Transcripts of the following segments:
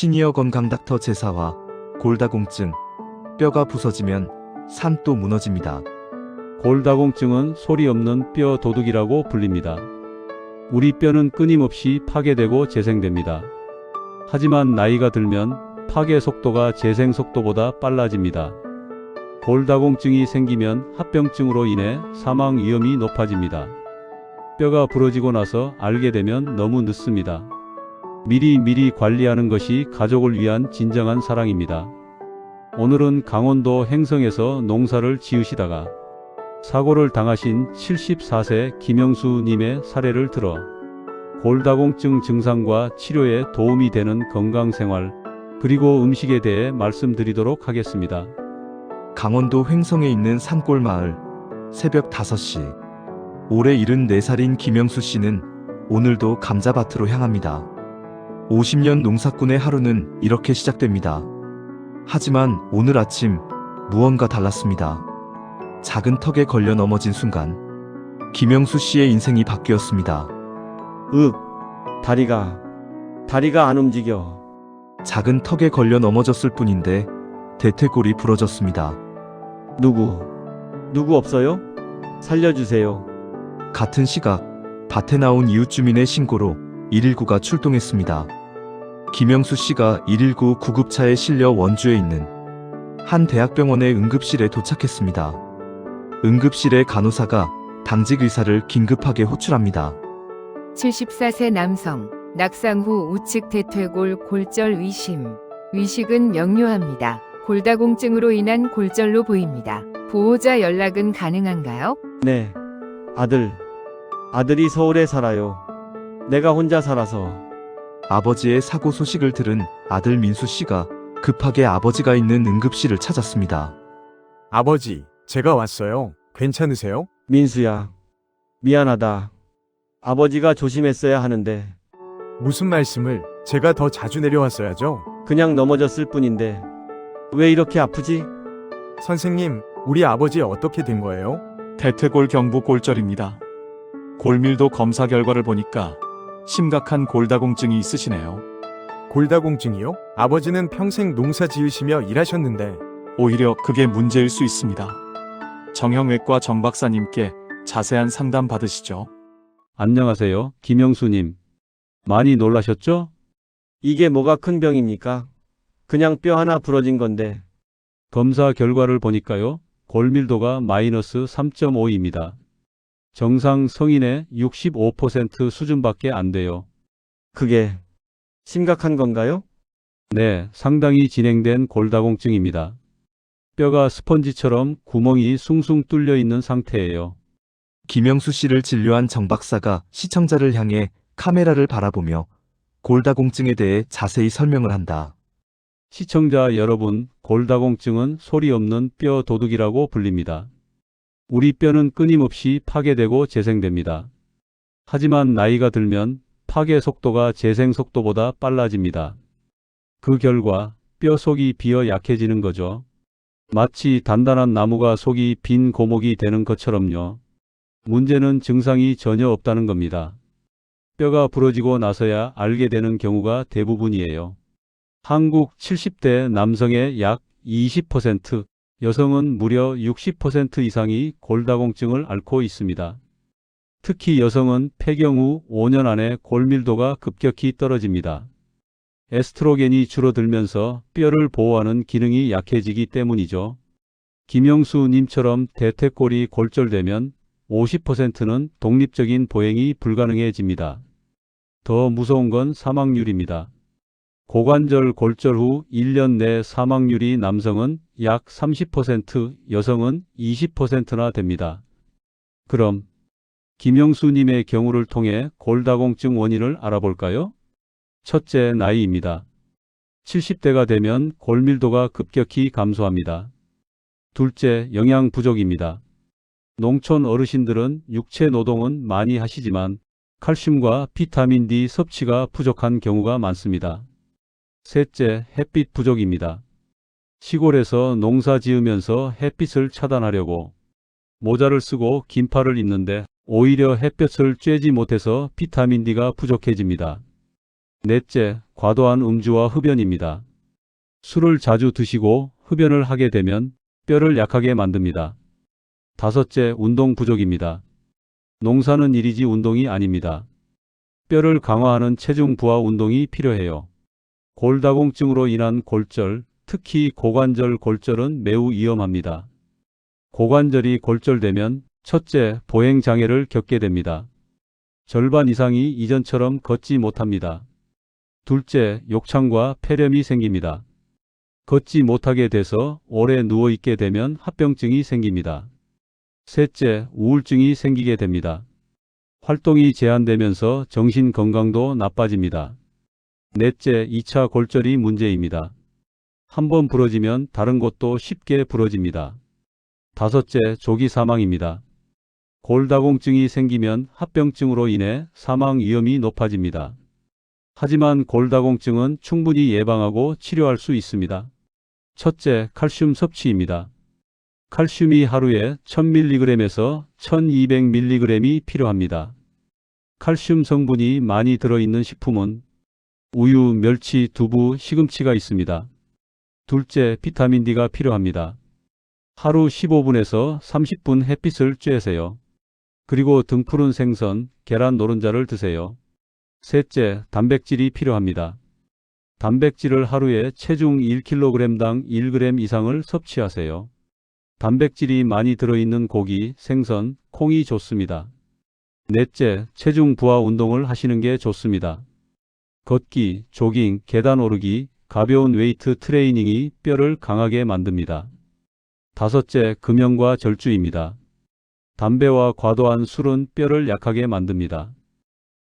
시니어 건강 닥터 제사와 골다공증, 뼈가 부서지면 산도 무너집니다. 골다공증은 소리 없는 뼈 도둑이라고 불립니다. 우리 뼈는 끊임없이 파괴되고 재생됩니다. 하지만 나이가 들면 파괴 속도가 재생 속도보다 빨라집니다. 골다공증이 생기면 합병증으로 인해 사망 위험이 높아집니다. 뼈가 부러지고 나서 알게 되면 너무 늦습니다. 미리 관리하는 것이 가족을 위한 진정한 사랑입니다. 오늘은 강원도 행성에서 농사를 지으시다가 사고를 당하신 74세 김영수 님의 사례를 들어 골다공증 증상과 치료에 도움이 되는 건강생활 그리고 음식에 대해 말씀드리도록 하겠습니다. 강원도 횡성에 있는 산골마을, 새벽 5시. 올해 74살인 김영수 씨는 오늘도 감자밭으로 향합니다. 50년 농사꾼의 하루는 이렇게 시작됩니다. 하지만 오늘 아침 무언가 달랐습니다. 작은 턱에 걸려 넘어진 순간 김영수 씨의 인생이 바뀌었습니다. 다리가 안 움직여. 작은 턱에 걸려 넘어졌을 뿐인데 대퇴골이 부러졌습니다. 누구 없어요? 살려주세요. 같은 시각 밭에 나온 이웃 주민의 신고로 119가 출동했습니다. 김영수 씨가 119 구급차에 실려 원주에 있는 한 대학병원의 응급실에 도착했습니다. 응급실의 간호사가 당직 의사를 긴급하게 호출합니다. 74세 남성, 낙상 후 우측 대퇴골 골절 의심. 의식은 명료합니다. 골다공증으로 인한 골절로 보입니다. 보호자 연락은 가능한가요? 네. 아들이 서울에 살아요. 내가 혼자 살아서. 아버지의 사고 소식을 들은 아들 민수 씨가 급하게 아버지가 있는 응급실을 찾았습니다. 아버지, 제가 왔어요. 괜찮으세요? 민수야, 미안하다. 아버지가 조심했어야 하는데 무슨 말씀을? 제가 더 자주 내려왔어야죠. 그냥 넘어졌을 뿐인데 왜 이렇게 아프지? 선생님, 우리 아버지 어떻게 된 거예요? 대퇴골 경부 골절입니다. 골밀도 검사 결과를 보니까 심각한 골다공증이 있으시네요. 골다공증이요? 아버지는 평생 농사 지으시며 일하셨는데. 오히려 그게 문제일 수 있습니다. 정형외과 정 박사님께 자세한 상담 받으시죠. 안녕하세요, 김영수님. 많이 놀라셨죠? 이게 뭐가 큰 병입니까? 그냥 뼈 하나 부러진 건데. 검사 결과를 보니까요, 골밀도가 마이너스 3.5입니다. 정상 성인의 65% 수준밖에 안 돼요. 그게 심각한 건가요? 네, 상당히 진행된 골다공증입니다. 뼈가 스펀지처럼 구멍이 숭숭 뚫려 있는 상태예요. 김영수 씨를 진료한 정 박사가 시청자를 향해 카메라를 바라보며 골다공증에 대해 자세히 설명을 한다. 시청자 여러분, 골다공증은 소리 없는 뼈 도둑이라고 불립니다. 우리 뼈는 끊임없이 파괴되고 재생됩니다. 하지만 나이가 들면 파괴 속도가 재생 속도보다 빨라집니다. 그 결과 뼈 속이 비어 약해지는 거죠. 마치 단단한 나무가 속이 빈 고목이 되는 것처럼요. 문제는 증상이 전혀 없다는 겁니다. 뼈가 부러지고 나서야 알게 되는 경우가 대부분이에요. 한국 70대 남성의 약 20%, 여성은 무려 60% 이상이 골다공증을 앓고 있습니다. 특히 여성은 폐경 후 5년 안에 골밀도가 급격히 떨어집니다. 에스트로겐이 줄어들면서 뼈를 보호하는 기능이 약해지기 때문이죠. 김영수 님처럼 대퇴골이 골절되면 50%는 독립적인 보행이 불가능해집니다. 더 무서운 건 사망률입니다. 고관절 골절 후 1년 내 사망률이 남성은 약 30%, 여성은 20%나 됩니다. 그럼 김영수 님의 경우를 통해 골다공증 원인을 알아볼까요? 첫째, 나이입니다. 70대가 되면 골밀도가 급격히 감소합니다. 둘째, 영양 부족입니다. 농촌 어르신들은 육체 노동은 많이 하시지만 칼슘과 비타민 D 섭취가 부족한 경우가 많습니다. 셋째, 햇빛 부족입니다. 시골에서 농사 지으면서 햇빛을 차단하려고 모자를 쓰고 긴팔을 입는데 오히려 햇볕을 쬐지 못해서 비타민 D가 부족해집니다. 넷째, 과도한 음주와 흡연입니다. 술을 자주 드시고 흡연을 하게 되면 뼈를 약하게 만듭니다. 다섯째, 운동 부족입니다. 농사는 일이지 운동이 아닙니다. 뼈를 강화하는 체중 부하 운동이 필요해요. 골다공증으로 인한 골절, 특히 고관절 골절은 매우 위험합니다. 고관절이 골절되면 첫째, 보행 장애를 겪게 됩니다. 절반 이상이 이전처럼 걷지 못합니다. 둘째, 욕창과 폐렴이 생깁니다. 걷지 못하게 돼서 오래 누워있게 되면 합병증이 생깁니다. 셋째, 우울증이 생기게 됩니다. 활동이 제한되면서 정신 건강도 나빠집니다. 넷째, 2차 골절이 문제입니다. 한번 부러지면 다른 곳도 쉽게 부러집니다. 다섯째, 조기 사망입니다. 골다공증이 생기면 합병증으로 인해 사망 위험이 높아집니다. 하지만 골다공증은 충분히 예방하고 치료할 수 있습니다. 첫째, 칼슘 섭취입니다. 칼슘이 하루에 1000mg에서 1200mg이 필요합니다. 칼슘 성분이 많이 들어있는 식품은 우유, 멸치, 두부, 시금치가 있습니다. 둘째, 비타민 D가 필요합니다. 하루 15분에서 30분 햇빛을 쬐세요. 그리고 등푸른 생선, 계란 노른자를 드세요. 셋째, 단백질이 필요합니다. 단백질을 하루에 체중 1kg당 1g 이상을 섭취하세요. 단백질이 많이 들어있는 고기, 생선, 콩이 좋습니다. 넷째, 체중 부하 운동을 하시는 게 좋습니다. 걷기, 조깅, 계단 오르기, 가벼운 웨이트 트레이닝이 뼈를 강하게 만듭니다. 다섯째, 금연과 절주입니다. 담배와 과도한 술은 뼈를 약하게 만듭니다.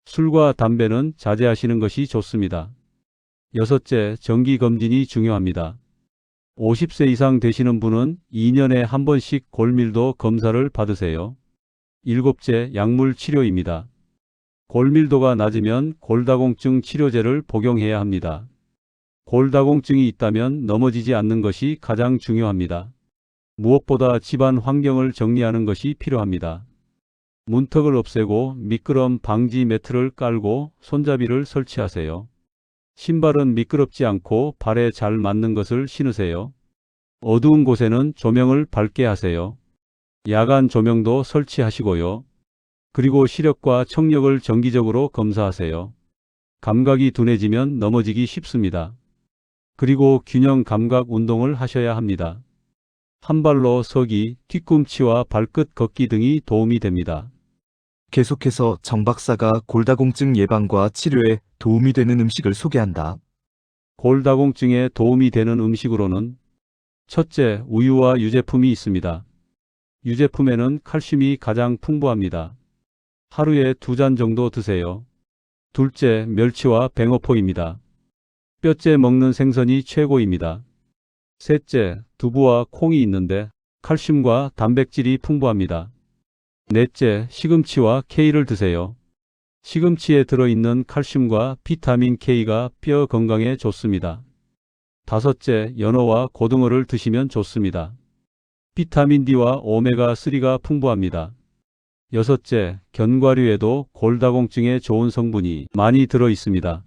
술과 담배는 자제하시는 것이 좋습니다. 여섯째, 정기검진이 중요합니다. 50세 이상 되시는 분은 2년에 한 번씩 골밀도 검사를 받으세요. 일곱째, 약물 치료입니다. 골밀도가 낮으면 골다공증 치료제를 복용해야 합니다. 골다공증이 있다면 넘어지지 않는 것이 가장 중요합니다. 무엇보다 집안 환경을 정리하는 것이 필요합니다. 문턱을 없애고 미끄럼 방지 매트를 깔고 손잡이를 설치하세요. 신발은 미끄럽지 않고 발에 잘 맞는 것을 신으세요. 어두운 곳에는 조명을 밝게 하세요. 야간 조명도 설치하시고요. 그리고 시력과 청력을 정기적으로 검사하세요. 감각이 둔해지면 넘어지기 쉽습니다. 그리고 균형 감각 운동을 하셔야 합니다. 한 발로 서기, 뒤꿈치와 발끝 걷기 등이 도움이 됩니다. 계속해서 정 박사가 골다공증 예방과 치료에 도움이 되는 음식을 소개한다. 골다공증에 도움이 되는 음식으로는 첫째, 우유와 유제품이 있습니다. 유제품에는 칼슘이 가장 풍부합니다. 하루에 2잔 정도 드세요. 둘째, 멸치와 뱅어포입니다. 뼈째 먹는 생선이 최고입니다. 셋째, 두부와 콩이 있는데 칼슘과 단백질이 풍부합니다. 넷째, 시금치와 K를 드세요. 시금치에 들어있는 칼슘과 비타민 K가 뼈 건강에 좋습니다. 다섯째, 연어와 고등어를 드시면 좋습니다. 비타민 D와 오메가3가 풍부합니다. 여섯째, 견과류에도 골다공증에 좋은 성분이 많이 들어 있습니다.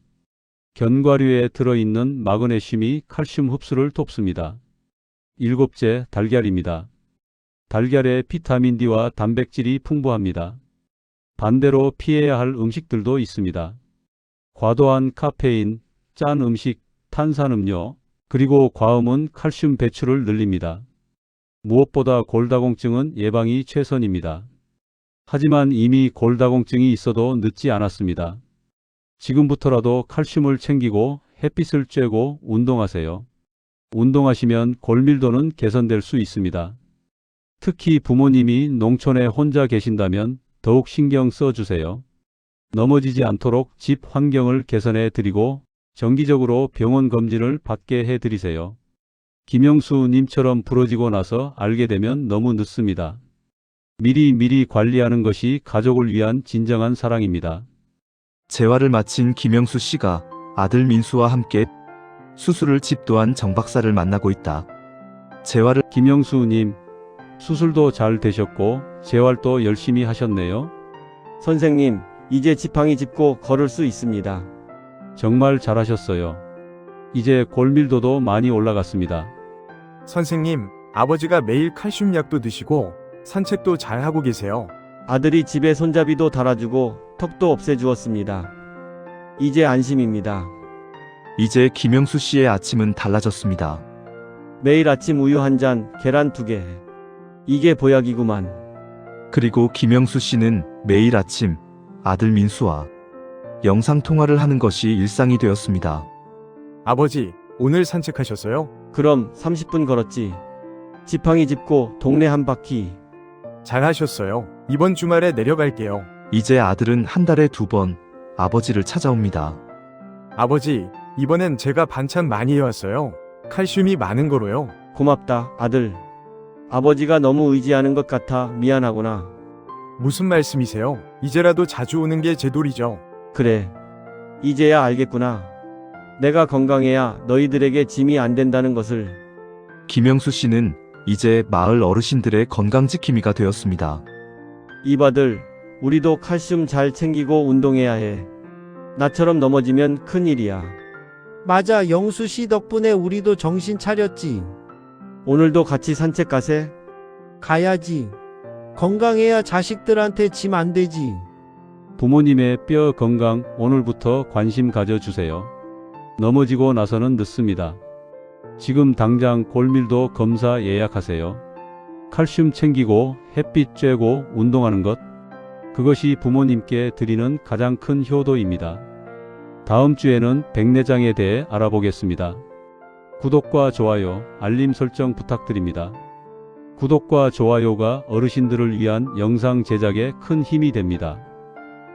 견과류에 들어있는 마그네슘이 칼슘 흡수를 돕습니다. 일곱째, 달걀입니다. 달걀에 비타민 D와 단백질이 풍부합니다. 반대로 피해야 할 음식들도 있습니다. 과도한 카페인, 짠 음식, 탄산음료, 그리고 과음은 칼슘 배출을 늘립니다. 무엇보다 골다공증은 예방이 최선입니다. 하지만 이미 골다공증이 있어도 늦지 않았습니다. 지금부터라도 칼슘을 챙기고 햇빛을 쬐고 운동하세요. 운동하시면 골밀도는 개선될 수 있습니다. 특히 부모님이 농촌에 혼자 계신다면 더욱 신경 써주세요. 넘어지지 않도록 집 환경을 개선해 드리고 정기적으로 병원 검진을 받게 해드리세요. 김영수 님처럼 부러지고 나서 알게 되면 너무 늦습니다. 미리 관리하는 것이 가족을 위한 진정한 사랑입니다. 재활을 마친 김영수 씨가 아들 민수와 함께 수술을 집도한 정 박사를 만나고 있다. 재활을 김영수 님, 수술도 잘 되셨고 재활도 열심히 하셨네요. 선생님, 이제 지팡이 짚고 걸을 수 있습니다. 정말 잘하셨어요. 이제 골밀도도 많이 올라갔습니다. 선생님, 아버지가 매일 칼슘 약도 드시고 산책도 잘 하고 계세요. 아들이 집에 손잡이도 달아주고 턱도 없애주었습니다. 이제 안심입니다. 이제 김영수 씨의 아침은 달라졌습니다. 매일 아침 우유 한 잔, 계란 2개. 이게 보약이구만. 그리고 김영수 씨는 매일 아침 아들 민수와 영상통화를 하는 것이 일상이 되었습니다. 아버지, 오늘 산책하셨어요? 그럼 30분 걸었지. 지팡이 짚고 동네 한 바퀴. 잘하셨어요. 이번 주말에 내려갈게요. 이제 아들은 한 달에 2번 아버지를 찾아옵니다. 아버지, 이번엔 제가 반찬 많이 해왔어요. 칼슘이 많은 거로요. 고맙다, 아들. 아버지가 너무 의지하는 것 같아 미안하구나. 무슨 말씀이세요? 이제라도 자주 오는 게 제 도리죠. 그래. 이제야 알겠구나. 내가 건강해야 너희들에게 짐이 안 된다는 것을. 김영수 씨는 이제 마을 어르신들의 건강지킴이가 되었습니다. 이봐들, 우리도 칼슘 잘 챙기고 운동해야 해. 나처럼 넘어지면 큰일이야. 맞아, 영수 씨 덕분에 우리도 정신 차렸지. 오늘도 같이 산책 가세? 가야지. 건강해야 자식들한테 짐 안 되지. 부모님의 뼈 건강 오늘부터 관심 가져주세요. 넘어지고 나서는 늦습니다. 지금 당장 골밀도 검사 예약하세요. 칼슘 챙기고 햇빛 쬐고 운동하는 것. 그것이 부모님께 드리는 가장 큰 효도입니다. 다음 주에는 백내장에 대해 알아보겠습니다. 구독과 좋아요, 알림 설정 부탁드립니다. 구독과 좋아요가 어르신들을 위한 영상 제작에 큰 힘이 됩니다.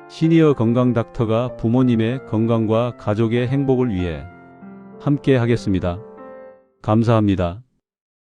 시니어 건강 닥터가 부모님의 건강과 가족의 행복을 위해 함께 하겠습니다. 감사합니다.